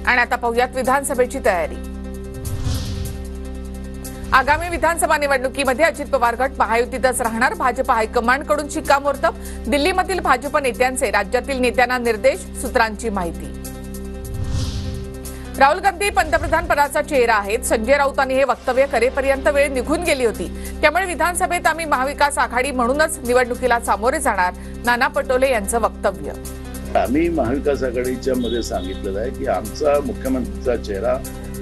आणि आता पाहूयात विधानसभेची तयारी। आगामी विधानसभा निवडणुकीमध्ये अजित पवार गट महायुतीतच राहणार। भाजप हायकमांडकडून शिक्कामोर्तब। दिल्लीमधील भाजप नेत्यांचे राज्यातील नेत्यांना निर्देश। सूत्रांची माहिती। राहुल गांधी पंतप्रधान पदाचा चेहरा आहेत। संजय राऊतांनी हे वक्तव्य करेपर्यंत वेळ निघून गेली होती, त्यामुळे विधानसभेत आम्ही महाविकास आघाडी म्हणूनच निवडणुकीला सामोरे जाणार। नाना पटोले यांचं वक्तव्य। आम्ही महाविकास आघाडीच्या मध्ये सांगितलेलं आहे की आमचा मुख्यमंत्रीचा चेहरा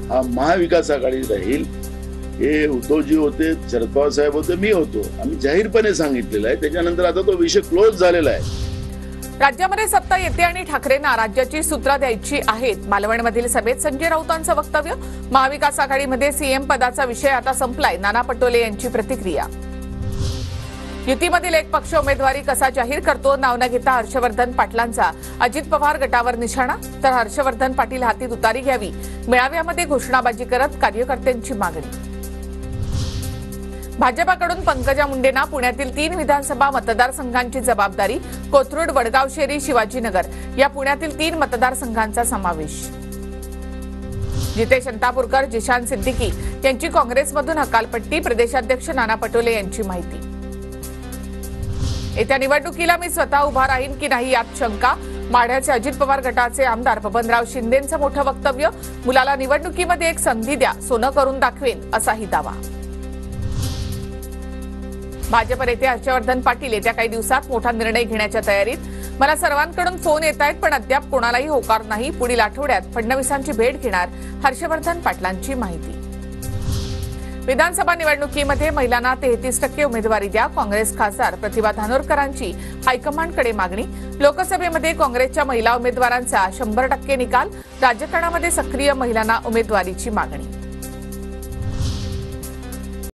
हा महाविकास आघाडी राहील। हे उद्धवजी होते, शरद पवार साहेब होते, मी होतो। आम्ही जाहीरपणे सांगितलेलं आहे। त्याच्यानंतर आता तो विषय क्लोज झालेला आहे। राज्यामध्ये सत्ता येते आणि ठाकरेंना राज्याची सूत्र द्यायची आहेत। मालवणमधील सभेत संजय राऊतांचं वक्तव्य। महाविकास आघाडीमध्ये सीएम पदाचा विषय आता संपलाय। नाना पटोले यांची प्रतिक्रिया। युतीमधील एक पक्ष उमेदवारी कसा जाहीर करतो, नाव न घेता हर्षवर्धन पाटलांचा अजित पवार गटावर निशाणा। तर हर्षवर्धन पाटील हाती तुतारी घ्यावी, मेळाव्यामध्ये घोषणाबाजी करत कार्यकर्त्यांची मागणी। भाजपाकडून पंकजा मुंडेंना पुण्यातील 3 विधानसभा मतदारसंघांची जबाबदारी। कोथरूड, वडगाव शेरी, शिवाजीनगर या पुण्यातील 3 मतदारसंघांचा समावेश। जितेश अंतापूरकर, जिशान सिद्दीकी यांची काँग्रेसमधून हकालपट्टी। प्रदेशाध्यक्ष नाना पटोले यांची माहिती। येत्या निवडणुकीला मी स्वतः उभा राहीन की नाही यात शंका। माढ्याचे अजित पवार गटाचे आमदार बबनराव शिंदेंचं मोठं वक्तव्य। मुलाला निवडणुकीमध्ये एक संधी द्या, सोनं करून दाखवेन असाही दावा। भाजप नेते हर्षवर्धन पाटील येत्या काही दिवसात मोठा निर्णय घेण्याच्या तयारीत। मला सर्वांकडून फोन येत आहेत, पण अद्याप कोणालाही होकार नाही। पुढील आठवड्यात फडणवीसांची भेट घेणार। हर्षवर्धन पाटलांची माहिती। विधानसभा निवडणुकीमध्ये महिलांना 33% उमेदवारी द्या। काँग्रेस खासदार प्रतिभा धानोरकरांची हायकमांडकडे मागणी। लोकसभेमध्ये काँग्रेसच्या महिला उमेदवारांचा 100% निकाल। राजकारणामध्ये सक्रिय महिलांना उमेदवारीची मागणी।